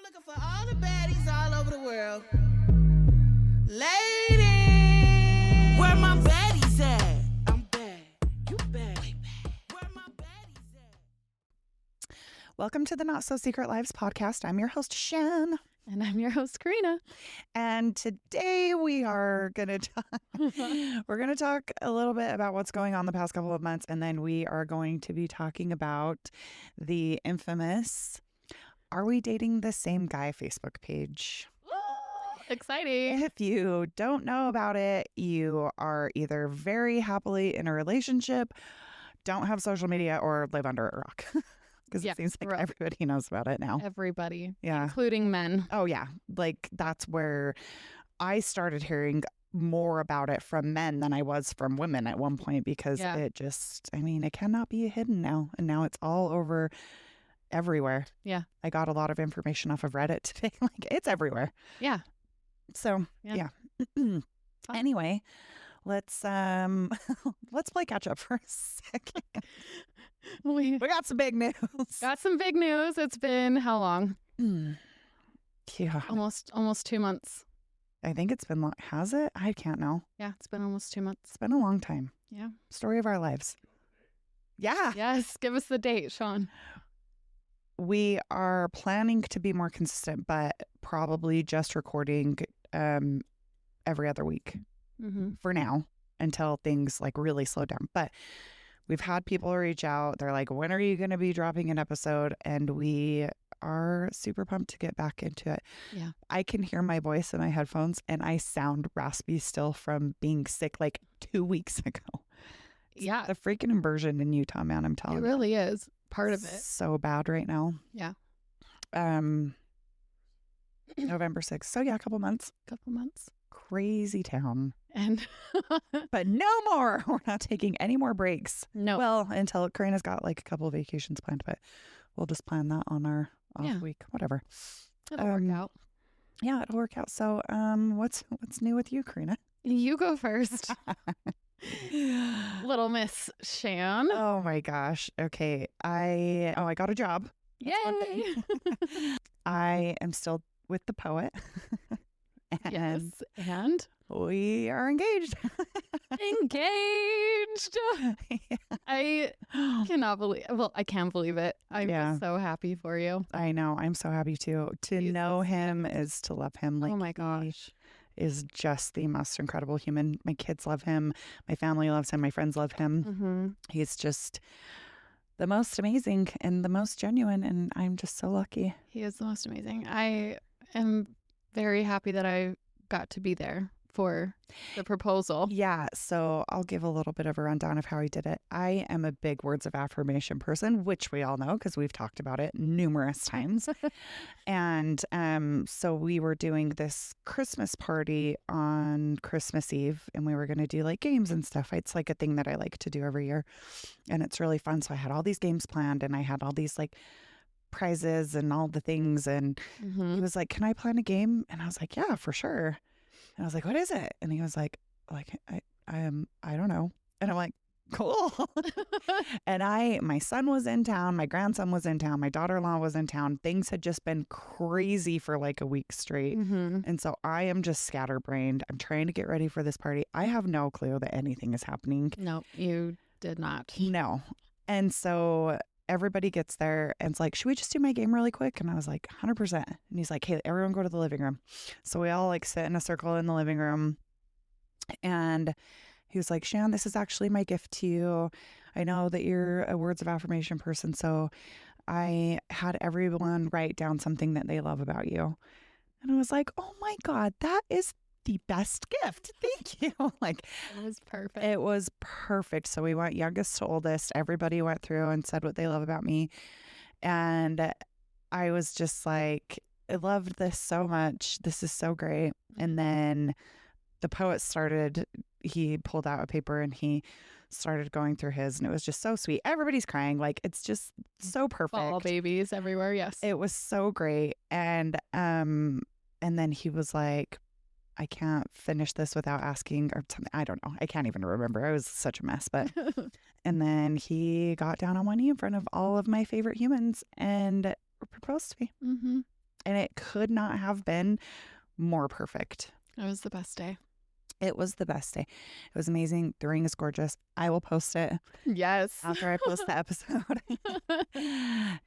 looking for all the baddies all over the world. Ladies, where my baddies at? I'm bad. You bad. Way bad. Where my baddies at? Welcome to the Not So Secret Lives podcast. I'm your host, Shan. And I'm your host, Karina. And today we are going to talk a little bit about what's going on the past couple of months. And then we are going to be talking about the infamous Are We Dating the Same Guy Facebook page. Exciting. If you don't know about it, you are either very happily in a relationship, don't have social media, or live under a rock. Because it seems like everybody knows about it now. Everybody. Yeah. Including men. Oh, yeah. Like, that's where I started hearing more about it from men than I was from women at one point, because it just, it cannot be hidden now. And now it's all over everywhere. Yeah. I got a lot of information off of Reddit today. Like, it's everywhere. Yeah. So, yeah. Anyway, let's play catch up for a second. We got some big news. Got some big news. It's been how long? Yeah. Almost 2 months. I think it's been long. Has it? I can't know. Yeah, it's been almost 2 months. It's been a long time. Yeah. Story of our lives. Yeah. Yes. Give us the date, Sean. We are planning to be more consistent, but probably just recording every other week for now until things like really slow down. But we've had people reach out. They're like, when are you going to be dropping an episode? And we are super pumped to get back into it. Yeah. I can hear my voice in my headphones and I sound raspy still from being sick like 2 weeks ago. Yeah. The freaking inversion in Utah, man, I'm telling you. It really is part of it. So bad right now. Yeah. November 6th. So yeah, a couple months. Crazy town. And but no more. We're not taking any more breaks. No. Well, until Karina's got like a couple of vacations planned, but we'll just plan that on our off week, whatever. It'll work out. Yeah, it'll work out. So what's new with you, Karina? You go first. Little Miss Shan. Oh my gosh. Okay. I got a job. Yay. I am still with the poet. Yes. And we are engaged. Engaged. Yeah. I cannot believe, I can't believe it. I'm so happy for you. I know. I'm so happy too. To know him is to love him. Like, oh my gosh. He is just the most incredible human. My kids love him. My family loves him. My friends love him. Mm-hmm. He's just the most amazing and the most genuine. And I'm just so lucky. He is the most amazing. I am very happy that I got to be there for the proposal. Yeah. So I'll give a little bit of a rundown of how he did it. I am a big words of affirmation person, which we all know because we've talked about it numerous times. And so we were doing this Christmas party on Christmas Eve, and we were going to do like games and stuff. It's like a thing that I like to do every year, and it's really fun. So I had all these games planned, and I had all these like prizes and all the things. And he was like, "Can I plan a game?" And I was like, "Yeah, for sure." And I was like, "What is it?" And he was like, I don't know. And I'm like, "Cool." And my son was in town, my grandson was in town, my daughter-in-law was in town. Things had just been crazy for like a week straight. And so I am just scatterbrained. I'm trying to get ready for this party. I have no clue that anything is happening. No, you did not. No. And so everybody gets there and it's like, "Should we just do my game really quick?" And I was like, 100%. And he's like, "Hey, everyone go to the living room." So we all like sit in a circle in the living room. And he was like, "Shan, this is actually my gift to you. I know that you're a words of affirmation person. So I had everyone write down something that they love about you." And I was like, "Oh my God, that is the best gift. Thank you." Like, it was perfect. It was perfect. So we went youngest to oldest. Everybody went through and said what they love about me. And I was just like, I loved this so much. This is so great. And then the poet he pulled out a paper and he started going through his, and it was just so sweet. Everybody's crying. Like, it's just so perfect. Fall babies everywhere. Yes. It was so great. And then he was like, "I can't finish this without asking," or something. I don't know. I can't even remember. I was such a mess. But and then he got down on one knee in front of all of my favorite humans and proposed to me. And it could not have been more perfect. It was the best day. It was the best day. It was amazing. The ring is gorgeous. I will post it Yes. after I post the episode.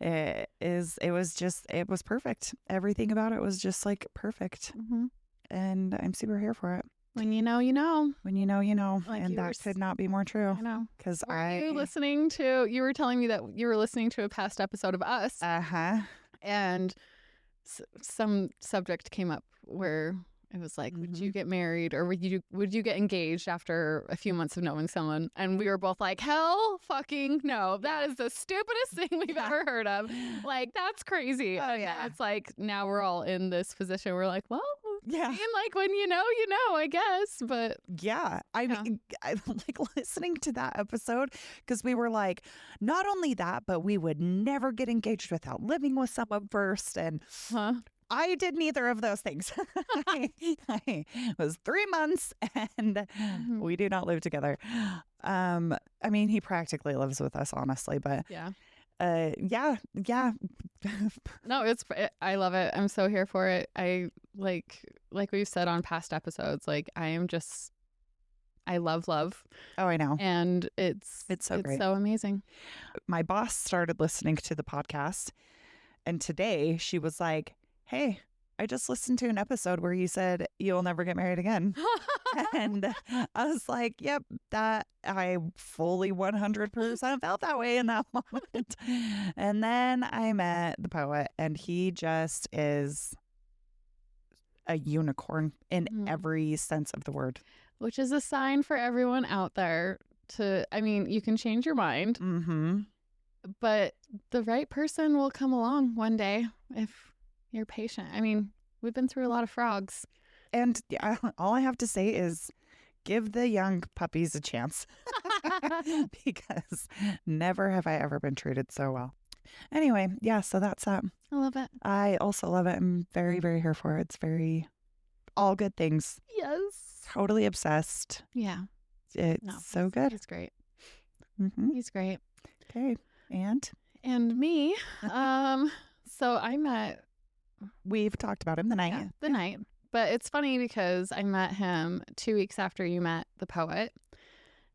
It was perfect. Everything about it was just like perfect. Mm-hmm. And I'm super here for it. When you know, you know. When you know, you know. Like And you were that could not be more true. I know. Because You listening to, you were telling me that you were listening to a past episode of us, and some subject came up where it was like, would you get married or would you get engaged after a few months of knowing someone? And we were both like, hell fucking no. That is the stupidest thing we've ever heard of. Like, that's crazy. Oh, yeah. It's like, now we're all in this position. We're like, well, Yeah. and like, when you know, I guess. But yeah, I mean, I like listening to that episode because we were like, not only that, but we would never get engaged without living with someone first. And I did neither of those things. I was 3 months and we do not live together. I mean, he practically lives with us, honestly, but yeah. Yeah. No, I love it. I'm so here for it. I like we've said on past episodes, like I love love. Oh, I know. And it's so great. So amazing. My boss started listening to the podcast, and today she was like, hey, I just listened to an episode where you said you'll never get married again. And I was like, yep, that I fully 100% felt that way in that moment. And then I met the poet, and he just is a unicorn in every sense of the word. Which is a sign for everyone out there I mean, you can change your mind, but the right person will come along one day if you're patient. I mean, we've been through a lot of frogs. And all I have to say is give the young puppies a chance because never have I ever been treated so well. Anyway, yeah, so that's that. I love it. I also love it. I'm very, very here for it. It's all good things. Yes. Totally obsessed. Yeah. It's so good. He's great. He's great. Okay. And me. So I met. We've talked about him the night. Yeah, the night. But it's funny because I met him 2 weeks after you met the poet.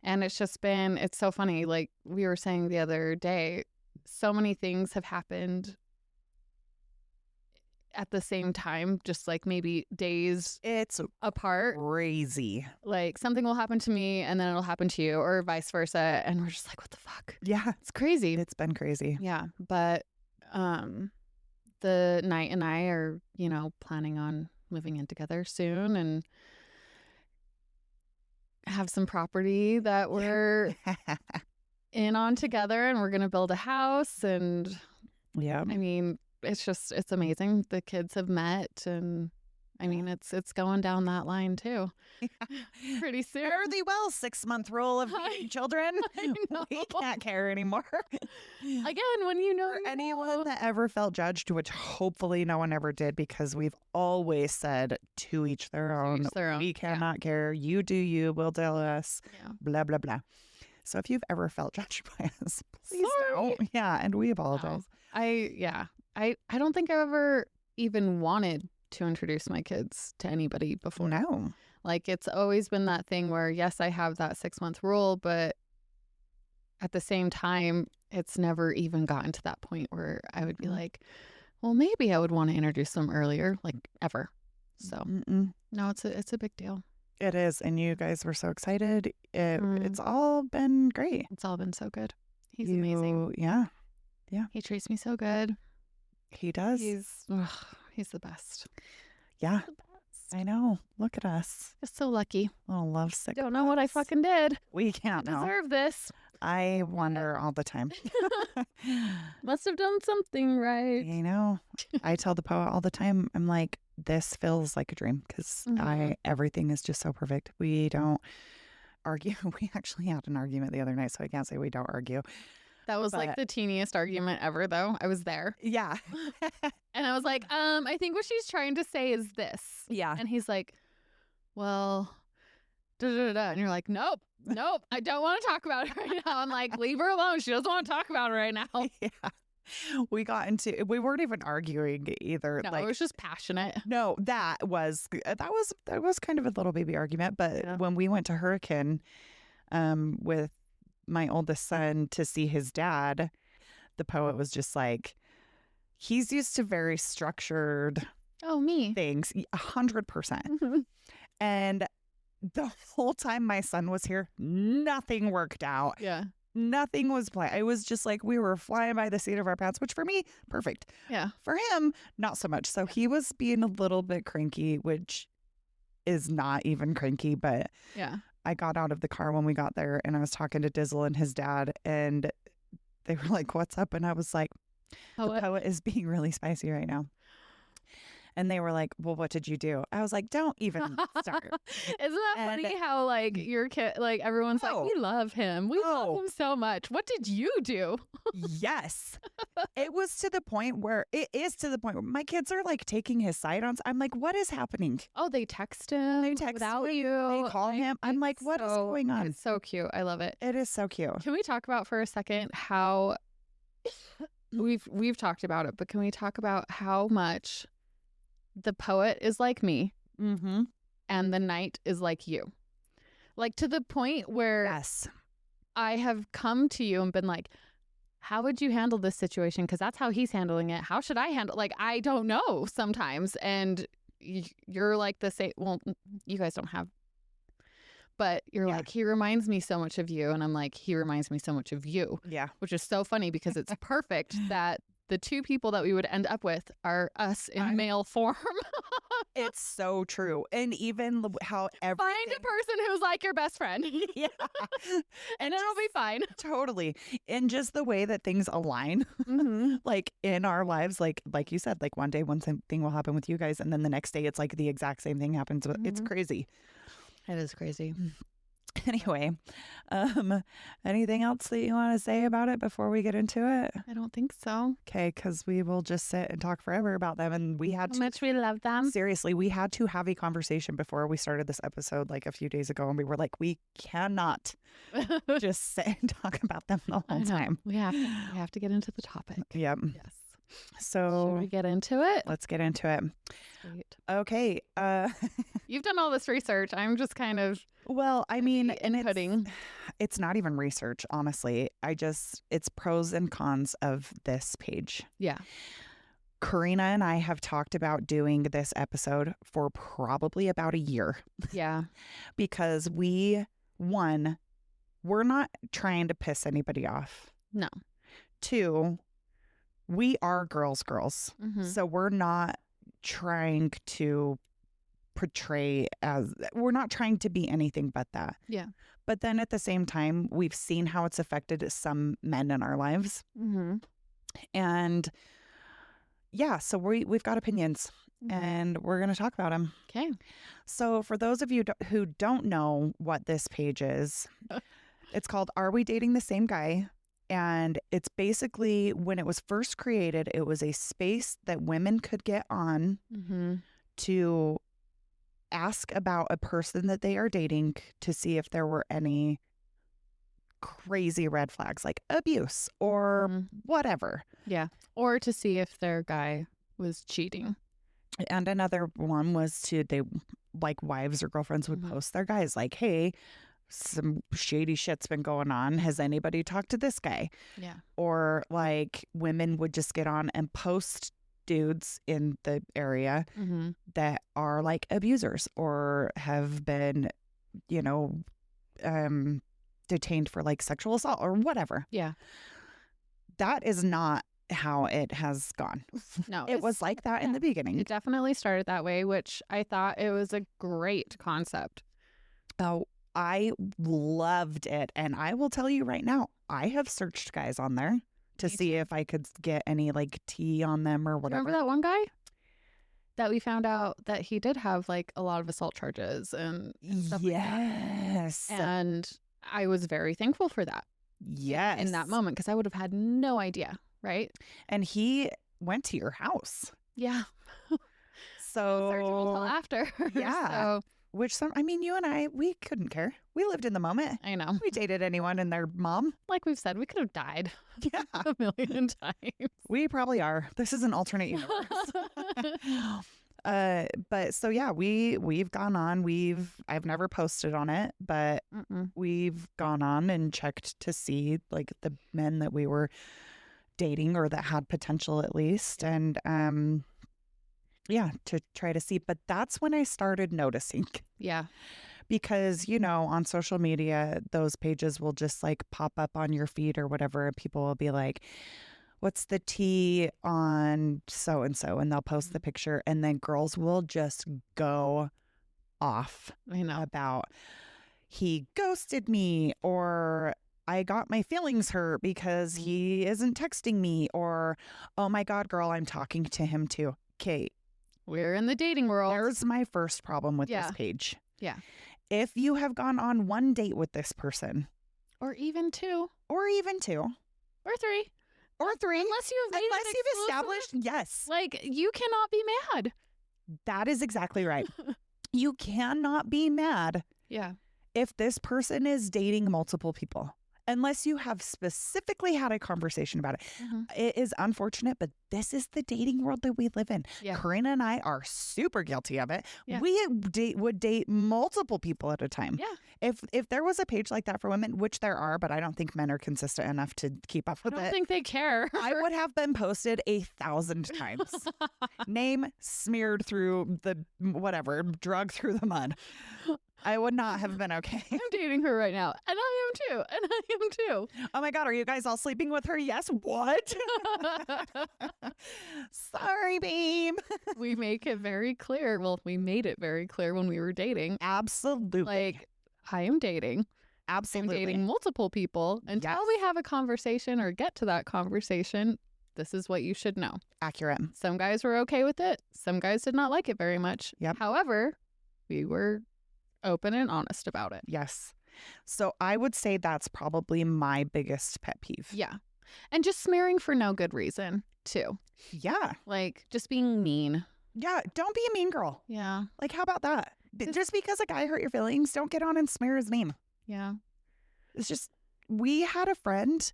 And it's so funny. Like we were saying the other day, so many things have happened at the same time, just like maybe days apart. Crazy. Like something will happen to me and then it'll happen to you or vice versa. And we're just like, what the fuck? Yeah. It's crazy. It's been crazy. Yeah. But the Knight and I are, planning on moving in together soon and have some property that we're in on together, and we're going to build a house. And yeah, I mean, it's amazing. The kids have met, and I mean, it's going down that line too. Pretty soon. Fare thee well, 6-month rule of meeting children. We can't care anymore. Again, when you know anyone that ever felt judged, which hopefully no one ever did, because we've always said to each their own. We cannot care. You do you. We'll tell us. Yeah. Blah, blah, blah. So if you've ever felt judged by us, please don't. Yeah, and we apologize. No. I don't think I've ever even wanted to introduce my kids to anybody before. No. Like it's always been that thing where, yes, I have that 6-month rule, but at the same time, it's never even gotten to that point where I would be like, well, maybe I would want to introduce them earlier, like ever. So no, it's a big deal. It is. And you guys were so excited. It's all been great. It's all been so good. He's amazing. Yeah. Yeah. He treats me so good. He does. He's the best. Yeah. I know. Look at us. Just so lucky. Oh, lovesick. Don't know what I fucking did. We can't know. Deserve this. I wonder all the time. Must have done something right. I know. I tell the poet all the time, I'm like, this feels like a dream because everything is just so perfect. We don't argue. We actually had an argument the other night, so I can't say we don't argue. That was like the teeniest argument ever, though. I was there. Yeah. And I was like, I think what she's trying to say is this. Yeah. And he's like, well, da-da-da-da. And you're like, nope, I don't want to talk about it right now. I'm like, leave her alone. She doesn't want to talk about it right now. Yeah. we weren't even arguing either. No, like it was just passionate. no, that was kind of a little baby argument. But Yeah. when we went to Hurricane with my oldest son to see his dad, the poet was just like, he's used to very structured Oh, me. things, 100%. And the whole time my son was here, nothing worked out. Yeah. Nothing was planned. It was just like we were flying by the seat of our pants, which for me, perfect. Yeah. For him, not so much. So he was being a little bit cranky, which is not even cranky. But Yeah. I got out of the car when we got there and I was talking to Dizzle and his dad, and they were like, "What's up?" And I was like, Poet. "The poet is being really spicy right now." And they were like, "Well, what did you do?" I was like, "Don't even start." Isn't that And- funny how like your kid, like everyone's Oh. like, we love him. We love Oh. him so much. What did you do? Yes. It is to the point where my kids are like taking his side on. I'm like, what is happening? Oh, they text him text without him, you. They call him. I'm like, what is going on? It's so cute. I love it. It is so cute. Can we talk about for a second how we've talked about it, but can we talk about how much the poet is like me Mm-hmm. and the knight is like you? Like to the point where Yes. I have come to you and been like, how would you handle this situation? Because that's how he's handling it. How should I handle? Like, I don't know sometimes. And you're like the same. Well, you guys don't have. But you're Yeah. like, he reminds me so much of you. And I'm like, he reminds me so much of you, Yeah. which is so funny because it's perfect that the two people that we would end up with are us in male form. It's so true. And even how Find a person who's like your best friend. Yeah. And it'll be fine. Totally. And just the way that things align, Mm-hmm. like in our lives, like you said, like one day one thing will happen with you guys, and then the next day it's like the exact same thing happens. It's Mhm. crazy. It is crazy. Anyway, anything else that you want to say about it before we get into it? I don't think so. Okay, because we will just sit and talk forever about them. And we had How to, much we love them. seriously, we had to have a conversation before we started this episode like a few days ago. And we were like, we cannot just sit and talk about them the I whole know. time. We have to get into the topic. Yep. Yes. Should So we get into it? let's get into it. Sweet. Okay. You've done all this research. I'm just kind of Well, I mean, and inputting. it's not even research, honestly. It's pros and cons of this page. Yeah. Karina and I have talked about doing this episode for probably about a year Yeah. because we're not trying to piss anybody off. No. 2, we are girls. Mhm. So we're not trying to we're not trying to be anything but that. Yeah. But then at the same time, we've seen how it's affected some men in our lives. Mm-hmm. And yeah, so we've got opinions and we're going to talk about them. Okay. So for those of you who don't know what this page is, it's called Are We Dating the Same Guy? And it's basically, when it was first created, it was a space that women could get on Mm-hmm. to ask about a person that they are dating to see if there were any crazy red flags like abuse or Mhm. whatever. Yeah. Or to see if their guy was cheating. And another one was like wives or girlfriends would Mhm. post their guys like, hey, some shady shit's been going on. Has anybody talked to this guy? Yeah. Or like women would just get on and post dudes in the area Mm-hmm. that are like abusers or have been, detained for like sexual assault or whatever. Yeah. That is not how it has gone. No. It was like that in the beginning. It definitely started that way, which I thought it was a great concept. Oh, I loved it. And I will tell you right now, I have searched guys on there to Me see if I could get any like tea on them or whatever. Remember that one guy that we found out that he did have like a lot of assault charges and stuff like that? Yes. And I was very thankful for that Yes. in that moment because I would have had no idea, right? And he went to your house. Yeah. So Searchable till after. Yeah. So Which you and I, we couldn't care. We lived in the moment. I know. We dated anyone and their mom. Like we've said, we could have died Yeah. a million times. We probably are. This is an alternate universe. But so yeah, we've gone on. I've never posted on it, but we've gone on and checked to see like the men that we were dating or that had potential at least. And yeah, to try to see. But that's when I started noticing. Yeah. Because, you know, on social media, those pages will just like pop up on your feed or whatever. And people will be like, what's the tea on so-and-so? And they'll post the picture. And then girls will just go off about he ghosted me, or I got my feelings hurt because he isn't texting me, or, oh my God, girl, I'm talking to him too. Kate. We're in the dating world. There's my first problem with this page. Yeah. If you have gone on one date with this person, or even two, or three, unless you've established, yes, like you cannot be mad. That is exactly right. You cannot be mad. Yeah. If this person is dating multiple people, unless you have specifically had a conversation about it. It is unfortunate, but this is the dating world that we live in. Yeah. Karina and I are super guilty of it. Yeah. We would date multiple people at a time. Yeah. If there was a page like that for women, which there are, but I don't think men are consistent enough to keep up with it. I don't think they care. I would have been posted 1,000 times. Name smeared through the whatever, drug through the mud. I would not have been okay. I'm dating her right now. And I am too. Oh my God, are you guys all sleeping with her? Yes. What? Sorry, babe. We make it very clear. Well, we made it very clear when we were dating. Absolutely. Like, I am dating. Absolutely. I'm dating multiple people. Until we have a conversation or get to that conversation, this is what you should know. Accurate. Some guys were okay with it. Some guys did not like it very much. Yep. However, we were open and honest about it. Yes. So I would say that's probably my biggest pet peeve. Yeah. And just smearing for no good reason, too. Yeah. Like, just being mean. Yeah. Don't be a mean girl. Yeah. Like, how about that? Just because a guy hurt your feelings, don't get on and smear his name. Yeah. It's just, we had a friend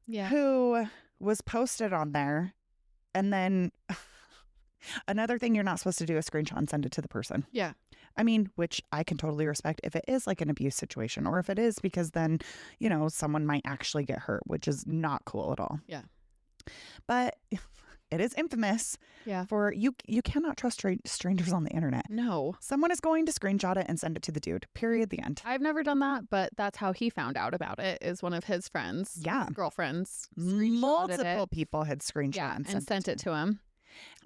who was posted on there, and then another thing you're not supposed to do is screenshot and send it to the person. Yeah. I mean, which I can totally respect if it is like an abuse situation, or if it is because then, you know, someone might actually get hurt, which is not cool at all. Yeah. But it is infamous for you cannot trust strangers on the internet. No. Someone is going to screenshot it and send it to the dude. Period. The end. I've never done that, but that's how he found out about it, is one of his friends. Yeah. Girlfriends. Multiple people had screenshot and sent it to him.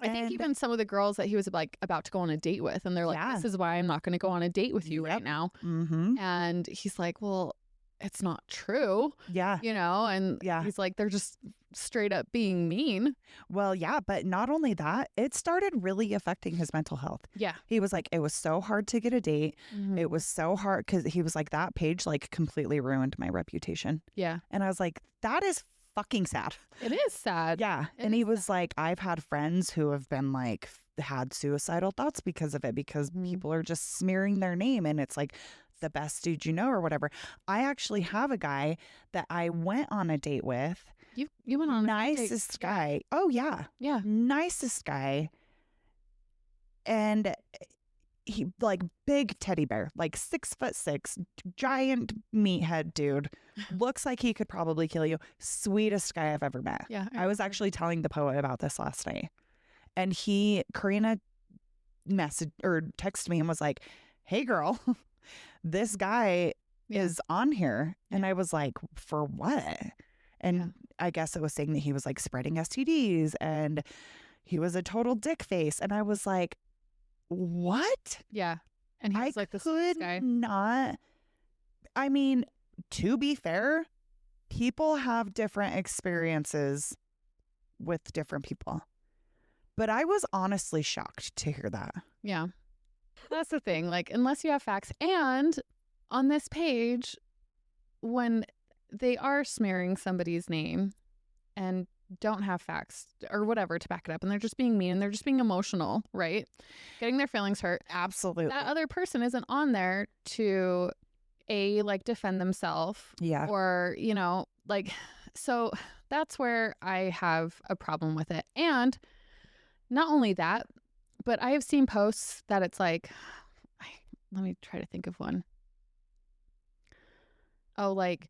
I think even some of the girls that he was like about to go on a date with, and they're like, this is why I'm not going to go on a date with you right now. Mm-hmm. And he's like, well, it's not true. Yeah. You know, and he's like, they're just straight up being mean. Well, yeah, but not only that, it started really affecting his mental health. Yeah. He was like, it was so hard to get a date. Mm-hmm. It was so hard because he was like, that page like completely ruined my reputation. Yeah. And I was like, that is fucking sad. It is sad. Yeah. And he was like, I've had friends who have been like, had suicidal thoughts because of it, because people are just smearing their name, and it's like the best dude you know or whatever. I actually have a guy that I went on a date with. You went on a nicest guy. Oh yeah. Yeah. Nicest guy. And he like big teddy bear, like 6'6", giant meathead dude. Looks like he could probably kill you. Sweetest guy I've ever met. Yeah. I was actually telling the poet about this last night. And Karina messaged or texted me and was like, hey girl, this guy is on here. And I was like, for what? And I guess it was saying that he was like spreading STDs and he was a total dick face. And I was like, what? Yeah. And he was like, this guy. Not. I mean, to be fair, people have different experiences with different people. But I was honestly shocked to hear that. Yeah. That's the thing. Like, unless you have facts. And on this page, when they are smearing somebody's name and don't have facts or whatever to back it up, and they're just being mean and they're just being emotional, right? Getting their feelings hurt. Absolutely. That other person isn't on there to like defend themselves. Yeah. Or, like, so that's where I have a problem with it. And not only that, but I have seen posts that it's like, let me try to think of one. Oh, like,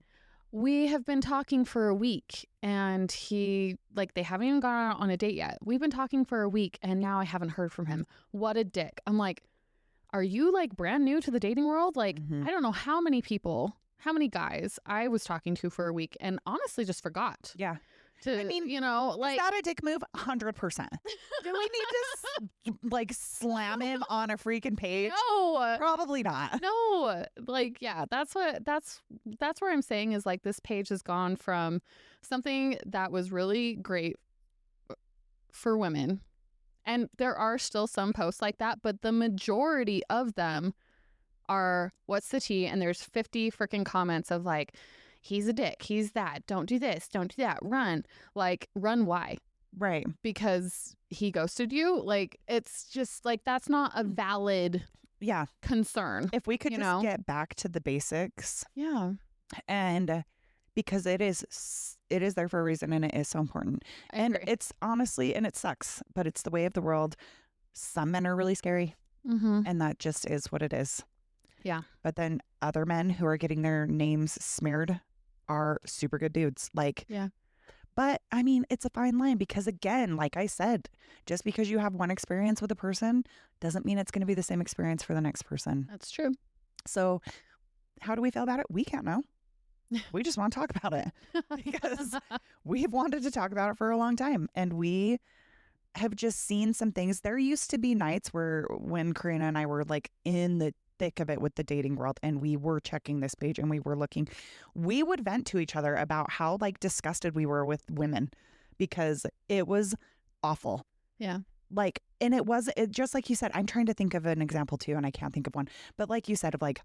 we have been talking for a week and they haven't even gone out on a date yet. We've been talking for a week and now I haven't heard from him. What a dick. I'm like, are you like brand new to the dating world? Like, I don't know how many guys I was talking to for a week and honestly just forgot. Yeah. I mean, like, is that a dick move? 100%. Do we need to like slam him on a freaking page? No, probably not. No, like, yeah, that's where I'm saying is like this page has gone from something that was really great for women, and there are still some posts like that, but the majority of them are what's the tea, and there's 50 freaking comments of like, he's a dick, he's that, don't do this, don't do that, run. Like, run why? Right. Because he ghosted you? Like, it's just like, that's not a valid concern. If we could just get back to the basics. Yeah. And because it is there for a reason and it is so important. And it's honestly, and it sucks, but it's the way of the world. Some men are really scary and that just is what it is. Yeah. But then other men who are getting their names smeared are super good dudes. Like, yeah. But I mean, it's a fine line because again, like I said, just because you have one experience with a person doesn't mean it's going to be the same experience for the next person. That's true. So how do we feel about it? We can't know. We just want to talk about it because we've wanted to talk about it for a long time. And we have just seen some things. There used to be nights when Karina and I were like in the thick of it with the dating world and we were checking this page and we were looking, we would vent to each other about how like disgusted we were with women because it was awful. Yeah. Like, and it just like you said, I'm trying to think of an example too and I can't think of one, but like you said, of like,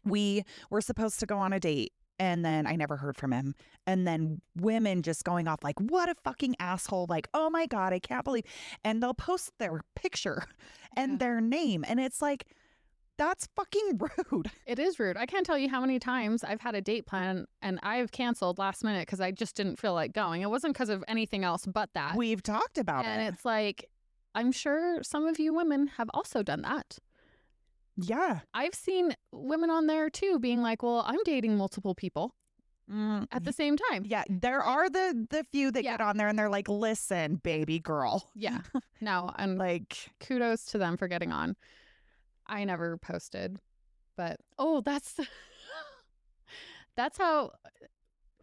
we were supposed to go on a date and then I never heard from him. And then women just going off like, what a fucking asshole. Like, oh my God, I can't believe. And they'll post their picture and their name. And it's like, that's fucking rude. It is rude. I can't tell you how many times I've had a date plan and I've canceled last minute because I just didn't feel like going. It wasn't because of anything else but that. We've talked about it. And it's like, I'm sure some of you women have also done that. Yeah. I've seen women on there too being like, well, I'm dating multiple people at the same time. Yeah. There are the few that get on there and they're like, listen, baby girl. Yeah. No, and like, kudos to them for getting on. I never posted, but that's how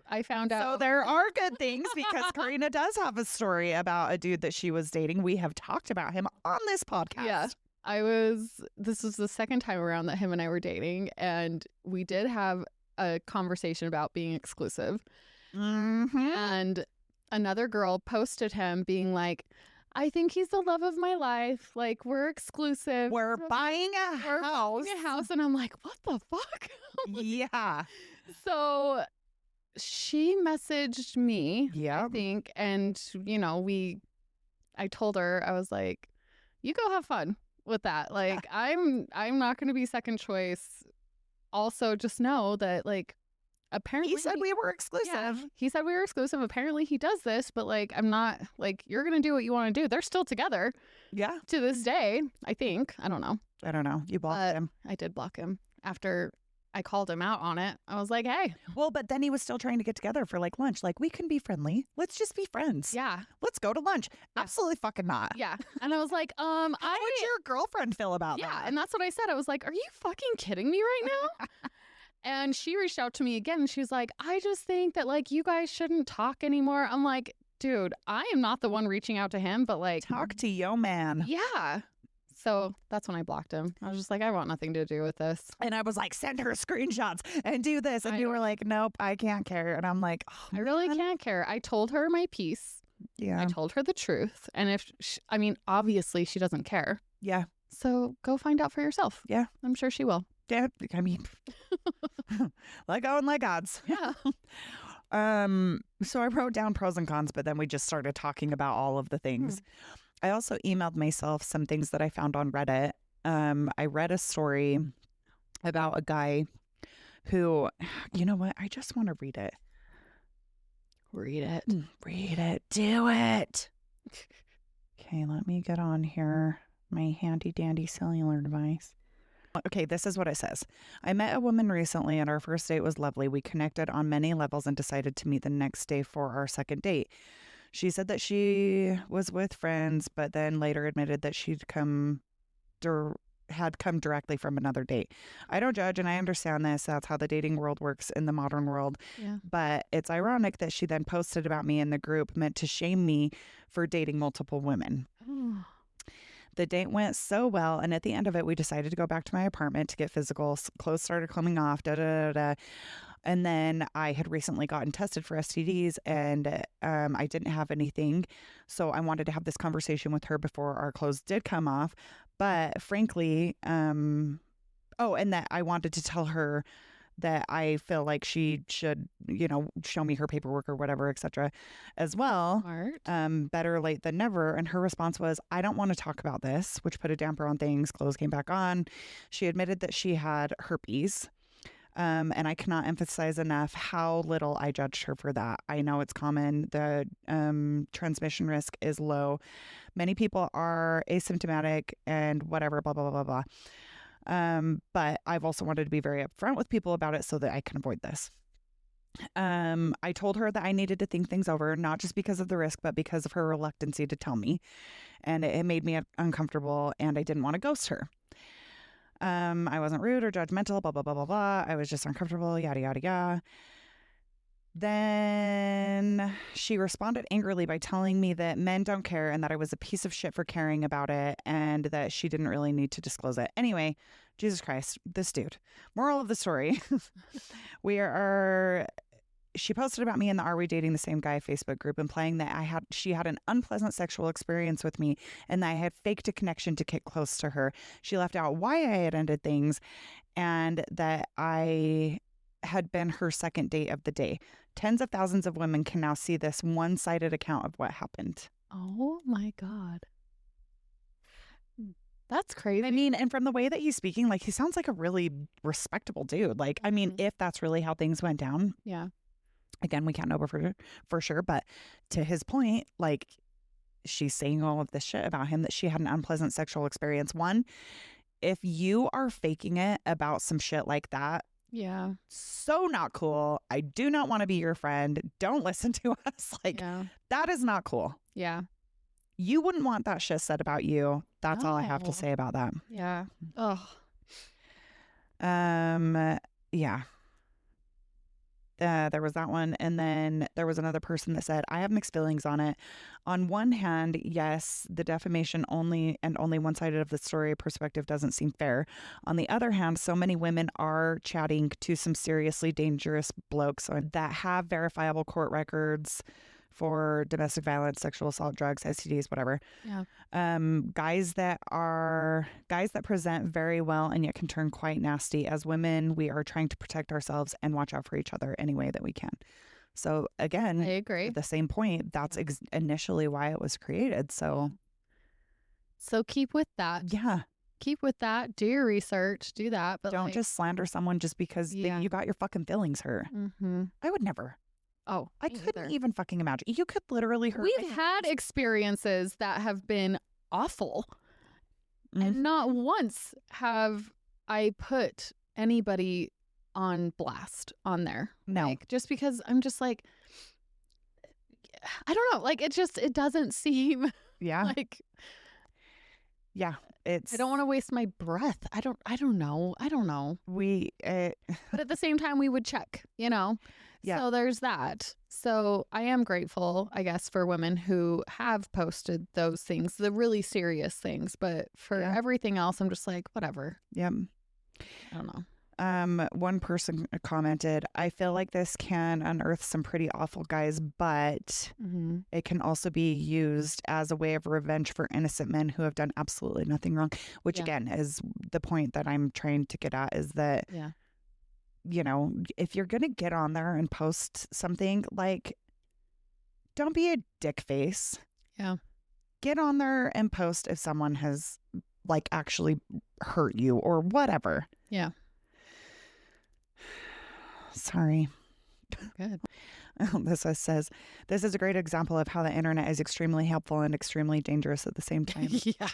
I found out. So there are good things because Karina does have a story about a dude that she was dating. We have talked about him on this podcast. Yeah. This was the second time around that him and I were dating, and we did have a conversation about being exclusive. And another girl posted him being like, I think he's the love of my life. Like, we're exclusive. We're buying a house. And I'm like, what the fuck? Yeah. So she messaged me, I think. And, I told her, I was like, you go have fun with that. Like, I'm not going to be second choice. Also, just know that, like, apparently he said we were exclusive. Yeah, he said we were exclusive. Apparently he does this, but like, I'm not, like, you're going to do what you want to do. They're still together. Yeah. To this day, I think. I don't know. You blocked him. I did block him after I called him out on it. I was like, hey. Well, but then he was still trying to get together for like lunch. Like, we can be friendly. Let's just be friends. Yeah. Let's go to lunch. Yeah. Absolutely fucking not. Yeah. And I was like, how would your girlfriend feel about that? Yeah. And that's what I said. I was like, are you fucking kidding me right now? And she reached out to me again and she was like, I just think that like you guys shouldn't talk anymore. I'm like, dude, I am not the one reaching out to him, but like, talk to yo man. Yeah. So that's when I blocked him. I was just like, I want nothing to do with this. And I was like, send her screenshots and do this. And you were like, nope, I can't care. And I'm like, I really can't care. I told her my piece. Yeah. I told her the truth. And obviously she doesn't care. Yeah. So go find out for yourself. Yeah. I'm sure she will. Yeah. I mean, let go and let gods. Yeah. So I wrote down pros and cons, but then we just started talking about all of the things. I also emailed myself some things that I found on Reddit. I read a story about a guy who, you know what? I just want to read it. Read it. Read it. Do it. Okay, let me get on here. My handy dandy cellular device. Okay, this is what it says. I met a woman recently and our first date was lovely. We connected on many levels and decided to meet the next day for our second date. She said that she was with friends, but then later admitted that had come directly from another date. I don't judge and I understand this. That's how the dating world works in the modern world. Yeah. But it's ironic that she then posted about me in the group meant to shame me for dating multiple women. The date went so well, and at the end of it, we decided to go back to my apartment to get physical. Clothes started coming off, and then I had recently gotten tested for STDs, and I didn't have anything, so I wanted to have this conversation with her before our clothes did come off. But frankly, and that I wanted to tell her that I feel like she should, show me her paperwork or whatever, etc. as well. Smart. Better late than never. And her response was, I don't want to talk about this, which put a damper on things. Clothes came back on. She admitted that she had herpes. And I cannot emphasize enough how little I judged her for that. I know it's common. The transmission risk is low. Many people are asymptomatic and whatever, blah, blah, blah, blah, blah. But I've also wanted to be very upfront with people about it so that I can avoid this. I told her that I needed to think things over, not just because of the risk, but because of her reluctancy to tell me. And it made me uncomfortable and I didn't want to ghost her. I wasn't rude or judgmental, blah, blah, blah, blah, blah. I was just uncomfortable, yada, yada, yada. Then she responded angrily by telling me that men don't care and that I was a piece of shit for caring about it and that she didn't really need to disclose it. Anyway, Jesus Christ, this dude. Moral of the story. She posted about me in the Are We Dating the Same Guy Facebook group, implying that she had an unpleasant sexual experience with me and that I had faked a connection to get close to her. She left out why I had ended things and that I had been her second date of the day. Tens of thousands of women can now see this one-sided account of what happened. Oh my God. That's crazy. I mean, and from the way that he's speaking, like, he sounds like a really respectable dude. Like, I mean, if that's really how things went down. Yeah. Again, we can't know for sure. But to his point, like, she's saying all of this shit about him, that she had an unpleasant sexual experience. One, if you are faking it about some shit like that, yeah, so not cool. I do not want to be your friend. Don't listen to us. Like, that is not cool. Yeah. You wouldn't want that shit said about you. That's all I have to say about that. Yeah. Oh. Yeah. There was that one. And then there was another person that said, I have mixed feelings on it. On one hand, yes, the defamation only one sided of the story perspective doesn't seem fair. On the other hand, so many women are chatting to some seriously dangerous blokes that have verifiable court records for domestic violence, sexual assault, drugs, STDs, whatever. Yeah. Guys that present very well and yet can turn quite nasty. As women, we are trying to protect ourselves and watch out for each other any way that we can. So again, I agree. At the same point, that's initially why it was created. So keep with that. Yeah. Keep with that. Do your research. Do that. But don't just slander someone just because you got your fucking feelings hurt. Mm-hmm. I would never. Oh, I couldn't even fucking imagine. You could literally hurt. We've had experiences that have been awful. Mm-hmm. And not once have I put anybody on blast on there. No. Like, just because I'm just like, I don't know. Like, it doesn't seem like. Yeah. I don't want to waste my breath. I don't know. But at the same time, we would check, Yeah. So there's that. So I am grateful, I guess, for women who have posted those things, the really serious things. But for everything else, I'm just like, whatever. Yep. I don't know. One person commented, I feel like this can unearth some pretty awful guys, but it can also be used as a way of revenge for innocent men who have done absolutely nothing wrong, which again is the point that I'm trying to get at, is that you know, if you're going to get on there and post something, like, don't be a dick face. Yeah. Get on there and post if someone has, like, actually hurt you or whatever. Yeah. Sorry. Good. This says, this is a great example of how the internet is extremely helpful and extremely dangerous at the same time. Yeah.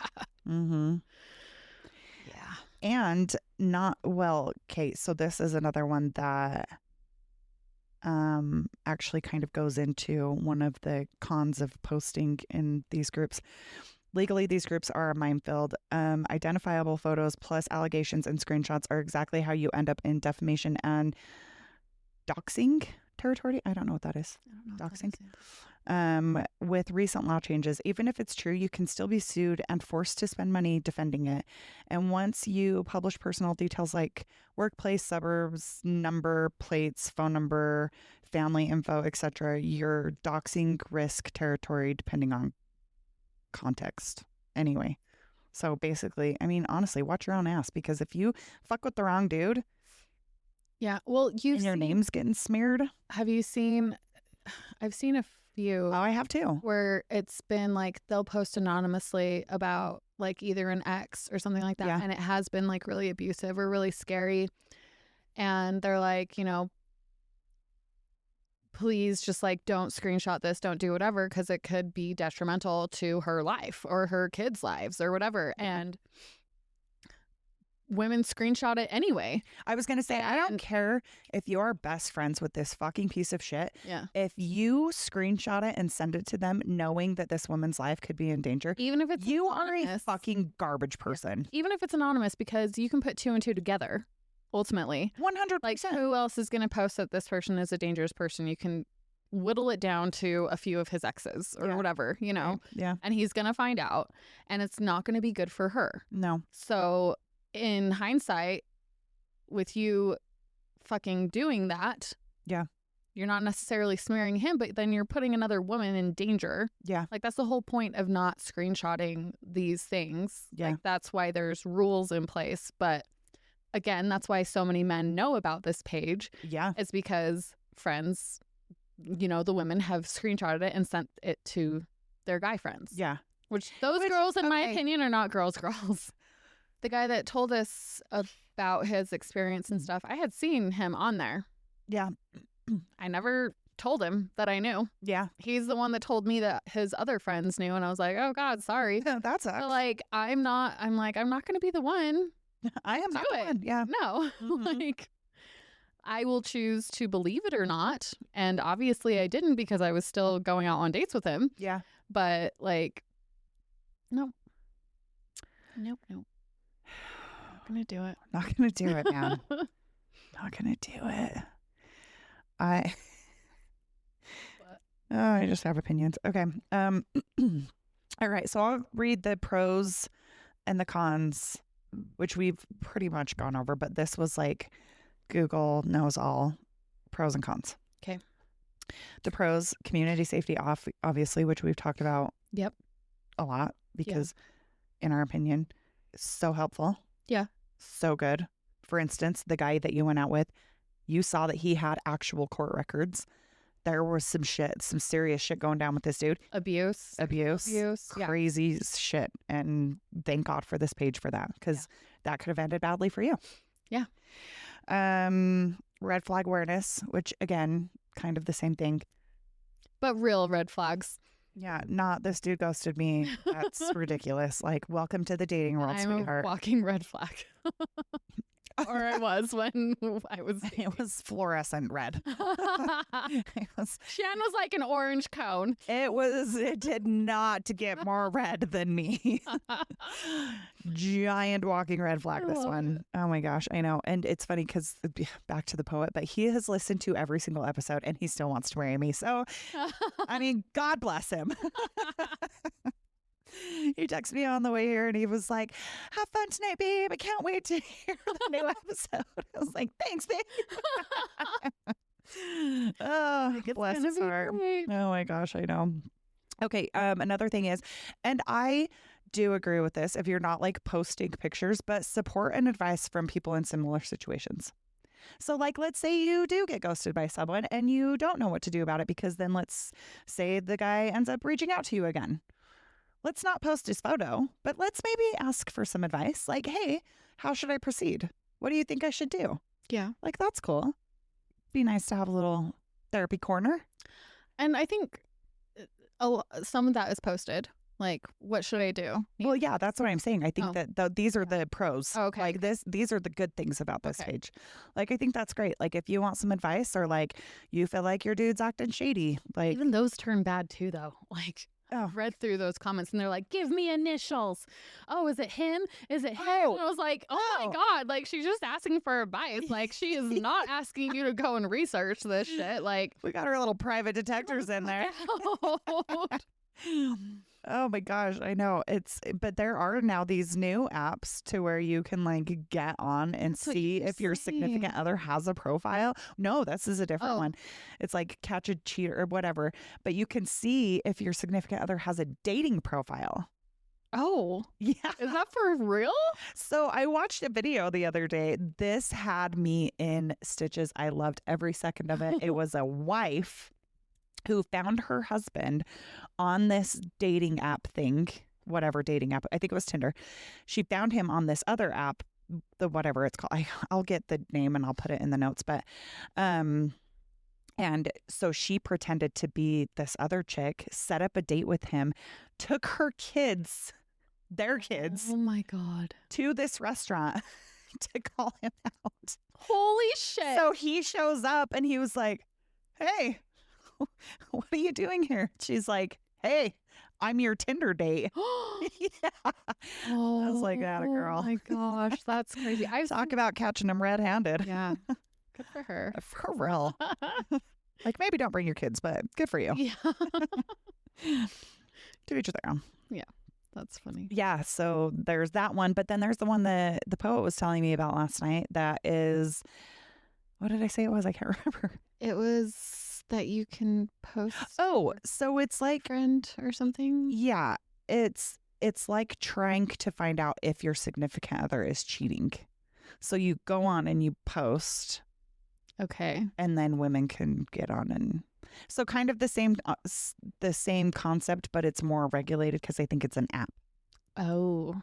Mm-hmm. Yeah. And not, well, okay, so this is another one that actually kind of goes into one of the cons of posting in these groups. Legally, these groups are a minefield. Identifiable photos plus allegations and screenshots are exactly how you end up in defamation and doxing territory. I don't know what that is. I don't know what Doxing. that is. With recent law changes, even if it's true, you can still be sued and forced to spend money defending it. And once you publish personal details like workplace, suburbs, number, plates, phone number, family info, etc., you're doxing risk territory depending on context. Anyway, so basically, I mean, honestly, watch your own ass, because if you fuck with the wrong dude, Yeah. Well, and your name's getting smeared. have you seen? I've seen a few Oh, I have too. where it's been like they'll post anonymously about like either an ex or something like that, Yeah. and it has been like really abusive or really scary, and they're like, you know, please just like don't screenshot this, don't do whatever, because it could be detrimental to her life or her kids' lives or whatever. And women screenshot it anyway. I was going to say, I don't And- care if you're best friends with this fucking piece of shit. Yeah. If you screenshot it and send it to them knowing that this woman's life could be in danger, Even if it's you are a anonymous. fucking garbage person. Even if it's anonymous, because you can put two and two together ultimately. 100%. Like, who else is going to post that this person is a dangerous person? You can whittle it down to a few of his exes or Yeah. whatever, you know, Yeah. and he's going to find out, and it's not going to be good for her. No. So in hindsight, with you fucking doing that, Yeah. you're not necessarily smearing him, but then you're putting another woman in danger. Yeah. Like, that's the whole point of not screenshotting these things. Yeah. Like, that's why there's rules in place. But again, that's why so many men know about this page, Yeah. is because friends, you know, the women have screenshotted it and sent it to their guy friends. Yeah. Which those Which- girls, in my okay. opinion, are not girls. The guy that told us about his experience and stuff, I had seen him on there. Yeah. I never told him that I knew. Yeah. He's the one that told me that his other friends knew, and I was like, oh God, sorry. That sucks. But like, I'm not going to be the one. I am not do the it. one. Yeah. No. Mhm. Like, I will choose to believe it or not. And obviously I didn't, because I was still going out on dates with him. Yeah. But like, no. Nope. Not going to do it. Not going to do it, man. Not going to do it. I just have opinions. Okay. All right. So I'll read the pros and the cons, which we've pretty much gone over, but this was like Google knows all pros and cons. Okay. The pros, community safety obviously, which we've talked about Yep. a lot because in our opinion, it's so helpful. Yeah. So good. For instance, the guy that you went out with, you saw that he had actual court records. There was some serious shit going down with this dude. Abuse. Yeah. Crazy shit. And thank God for this page for that, because that could have ended badly for you. Yeah. Red flag awareness, which again, kind of the same thing. But real red flags. Yeah, not this dude ghosted me. That's ridiculous. Like, welcome to the dating world, I'm sweetheart. a walking red flag. Or I was when I was. It was fluorescent red. It was. Shan was like an orange cone. It did not get more red than me. Giant walking red flag, this love one. Oh my gosh, I know. And it's funny because back to the poet, but he has listened to every single episode and he still wants to marry me. So, I mean, God bless him. He texted me on the way here and he was like, have fun tonight, babe. I can't wait to hear the new episode. I was like, thanks, babe. Oh, bless gonna his be heart. great. Oh my gosh, I know. Okay, another thing is, and I do agree with this, if you're not like posting pictures, but support and advice from people in similar situations. So, like, let's say you do get ghosted by someone and you don't know what to do about it, because then let's say the guy ends up reaching out to you again. Let's not post his photo, but let's maybe ask for some advice. Like, hey, how should I proceed? What do you think I should do? Yeah. Like, that's cool. Be nice to have a little therapy corner. And I think some of that is posted. Like, what should I do? Well, yeah, that's what I'm saying. I think that these are the pros. Oh, okay. Like these are the good things about this page. Like, I think that's great. Like, if you want some advice, or like you feel like your dude's acting shady, like, Even those turn bad too, though. Like, I read through those comments and they're like, give me initials. Oh, is it him? Is it him? And I was like, oh my God. Like, she's just asking for advice. Like, she is not asking you to go and research this shit. Like, we got our little private detectives in there. Oh my gosh, I know. But there are now these new apps to where you can like get on and see if your significant other has a profile. No, this is a different one. It's like Catch a Cheater or whatever. But you can see if your significant other has a dating profile. Oh, yeah. Is that for real? So I watched a video the other day. This had me in stitches. I loved every second of it. It was a wife who found her husband on this dating app thing, whatever dating app. I think it was Tinder. She found him on this other app, the whatever it's called. I'll get the name and I'll put it in the notes. But, and so she pretended to be this other chick, set up a date with him, took her kids, their kids. Oh my God. To this restaurant to call him out. Holy shit. So he shows up and he was like, hey, what are you doing here? She's like, hey, I'm your Tinder date. Yeah. I was like, that a girl. Oh my gosh, that's crazy. I Talk about catching them red-handed. Yeah. Good for her. For real. Like, maybe don't bring your kids, but good for you. Yeah. To each their own. Yeah. That's funny. Yeah, so there's that one. But then there's the one that the poet was telling me about last night that is, what did I say it was? I can't remember. It was that you can post. Oh, so it's like friend or something. Yeah, it's like trying to find out if your significant other is cheating. So you go on and you post. Okay. And then women can get on and so kind of the same concept, but it's more regulated because I think it's an app. Oh.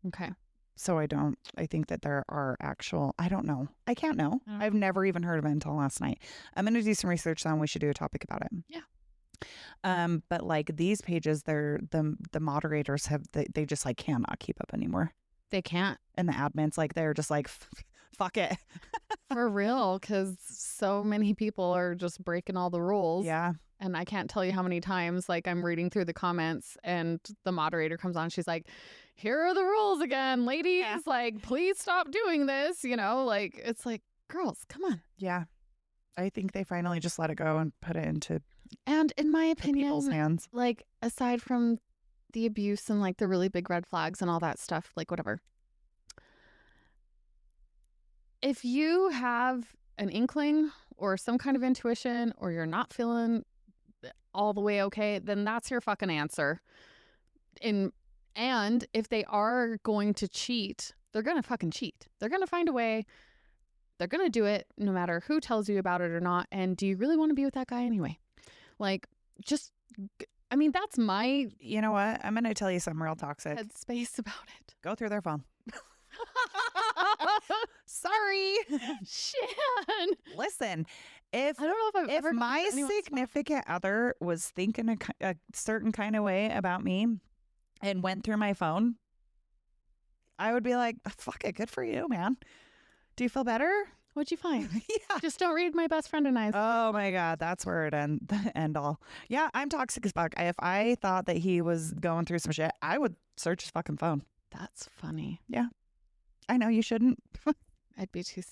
Okay. So I think that there are I don't know. I can't know. I've never even heard of it until last night. I'm going to do some research on. We should do a topic about it. Yeah. But like these pages, the moderators they just like cannot keep up anymore. They can't. And the admins, like, they're just like, fuck it. For real, because so many people are just breaking all the rules. Yeah. And I can't tell you how many times, like, I'm reading through the comments and the moderator comes on. She's like, here are the rules again, ladies. Yeah. Like, please stop doing this. You know, like, it's like, girls, come on. Yeah. I think they finally just let it go and put it into and in my opinion, people's hands. Like, aside from the abuse and like the really big red flags and all that stuff, like whatever. If you have an inkling or some kind of intuition or you're not feeling all the way okay, then that's your fucking answer. And if they are going to cheat, they're going to fucking cheat. They're going to find a way. They're going to do it no matter who tells you about it or not. And do you really want to be with that guy anyway? Like, just, I mean, that's my... You know what? I'm going to tell you something real toxic. Headspace about it. Go through their phone. Sorry. Shan. Listen, if I don't know if my significant other was thinking a certain kind of way about me and went through my phone, I would be like, fuck it, good for you, man. Do you feel better? What'd you find? Yeah. Just don't read my best friend and I's. Oh my God, that's where it end all. Yeah, I'm toxic as fuck. If I thought that he was going through some shit, I would search his fucking phone. That's funny. Yeah. I know you shouldn't. I'd be too.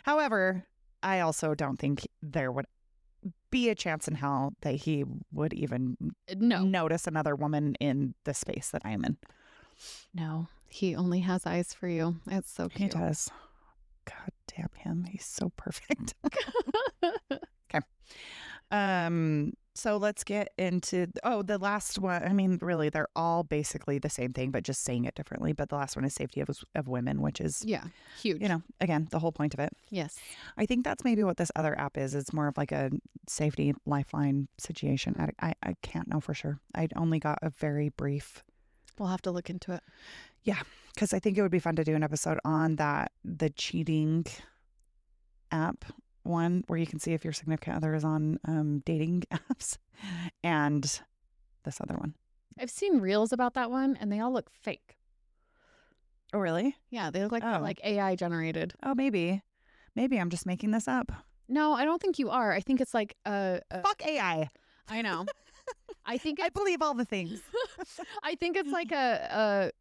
However, I also don't think there would be a chance in hell that he would even notice another woman in the space that I'm in. No, he only has eyes for you. It's so cute. He does. God damn him. He's so perfect. Okay. So let's get into the last one. I mean, really, they're all basically the same thing, but just saying it differently. But the last one is safety of women, which is huge. Again, the whole point of it. Yes. I think that's maybe what this other app is. It's more of like a safety lifeline situation. I can't know for sure. I only got a very brief. We'll have to look into it. Yeah, because I think it would be fun to do an episode on the cheating app one where you can see if your significant other is on dating apps, and this other one. I've seen reels about that one, and they all look fake. Oh, really? Yeah, they look like they're like AI generated. Oh, maybe I'm just making this up. No, I don't think you are. I think it's like fuck AI. I know. I think I believe all the things. I think it's like a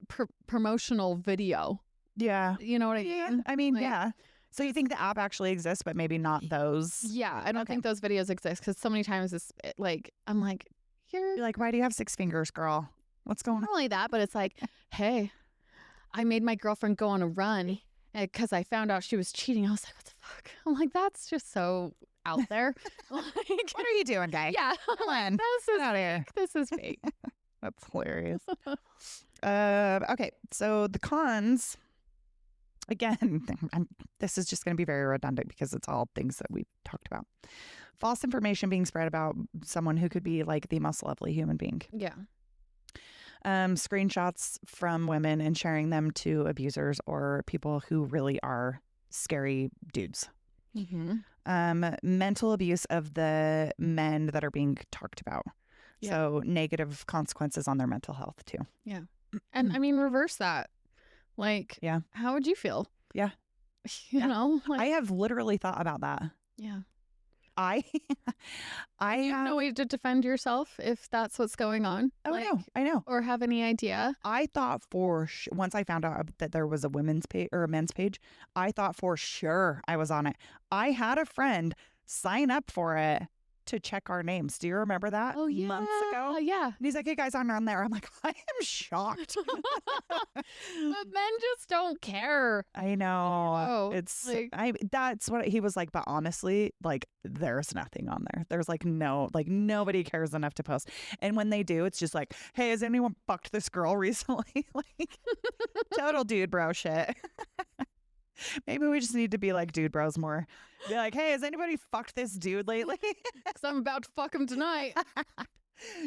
promotional video. Yeah. You know what I mean? I mean, like, yeah. So you think the app actually exists, but maybe not those? Yeah, I don't think those videos exist because so many times it's like, I'm like, you're like, why do you have 6 fingers, girl? What's going on? Not only that, but it's like, hey, I made my girlfriend go on a run because I found out she was cheating. I was like, what the fuck? I'm like, that's just so out there. Like, what are you doing, guy? Yeah, come on. This is fake. This is fake. That's hilarious. Okay, so the cons. Again, this is just going to be very redundant because it's all things that we've talked about. False information being spread about someone who could be like the most lovely human being. Yeah. Screenshots from women and sharing them to abusers or people who really are scary dudes. Mm-hmm. Mental abuse of the men that are being talked about. Yeah. So negative consequences on their mental health too. Yeah. And I mean, reverse that. Like, yeah. How would you feel? Yeah. You know? Like, I have literally thought about that. Yeah. I you have no way to defend yourself if that's what's going on. Oh, I know. Or have any idea. I thought once I found out that there was a women's page or a men's page, I thought for sure I was on it. I had a friend sign up for it to check our names. Do you remember that? Oh, yeah. Months ago? Yeah. And he's like, hey guys, I'm on there. I'm like, I am shocked. But men just don't care. I know. Oh, it's like, that's what he was like, but honestly, like there's nothing on there. There's like nobody cares enough to post. And when they do, it's just like, hey, has anyone fucked this girl recently? Like total dude bro shit. Maybe we just need to be like dude bros more. Be like, hey, has anybody fucked this dude lately? Because I'm about to fuck him tonight.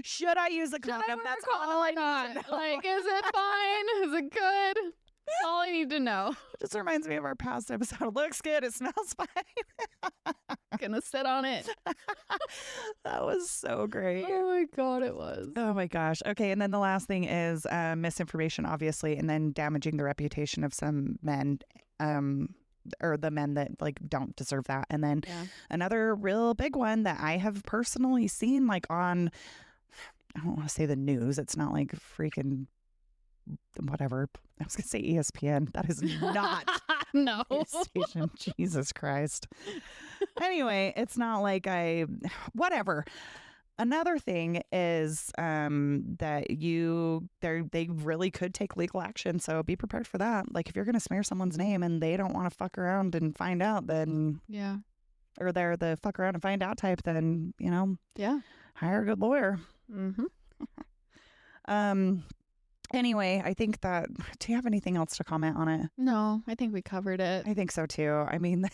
Should I use a condom? That's all I need. Like, is it fine? Is it good? That's all I need to know. It just reminds me of our past episode. Looks good. It smells fine. Gonna sit on it. That was so great. Oh my God, it was. Oh my gosh. Okay. And then the last thing is misinformation, obviously, and then damaging the reputation of some men. Or the men that like don't deserve that. And then another real big one that I have personally seen like on, I don't want to say the news. It's not like freaking whatever. I was going to say ESPN. That is not no station. Jesus Christ. Anyway, it's not like whatever. Another thing is that they really could take legal action. So be prepared for that. Like if you're going to smear someone's name and they don't want to fuck around and find out, then or they're the fuck around and find out type, then hire a good lawyer. Mm-hmm. Anyway, I think that. Do you have anything else to comment on it? No, I think we covered it. I think so too. I mean,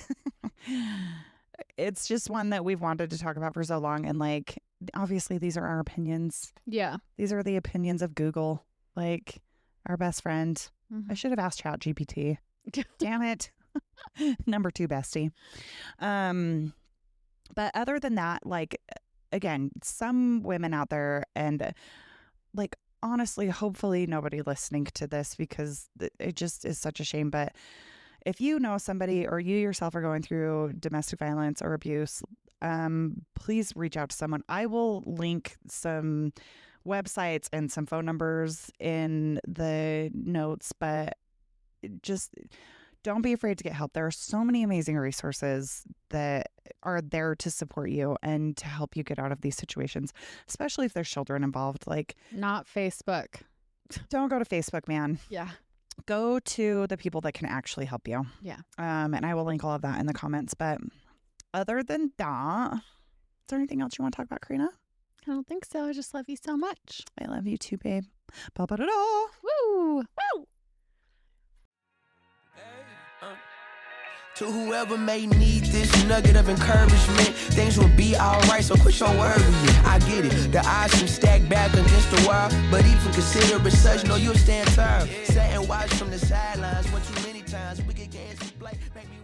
it's just one that we've wanted to talk about for so long, and like. Obviously, these are our opinions. Yeah. These are the opinions of Google, like our best friend. Mm-hmm. I should have asked ChatGPT. Damn it. Number 2 bestie. But other than that, like, again, some women out there and like, honestly, hopefully nobody listening to this because it just is such a shame. But if you know somebody or you yourself are going through domestic violence or abuse, please reach out to someone. I will link some websites and some phone numbers in the notes, but just don't be afraid to get help. There are so many amazing resources that are there to support you and to help you get out of these situations, especially if there's children involved. Like, not Facebook. Don't go to Facebook, man. Yeah. Go to the people that can actually help you. Yeah. And I will link all of that in the comments. But other than that, there anything else you want to talk about, Karina? I don't think so. I just love you so much. I love you too, babe. Ba-ba-da-da. Woo! Woo! To whoever may need this nugget of encouragement, things will be alright, so quit your worry. I get it, the odds seem stacked back against the wall, but even consider it such, know you'll stand tall. Sat and watch from the sidelines one too many times. We get games to play, make me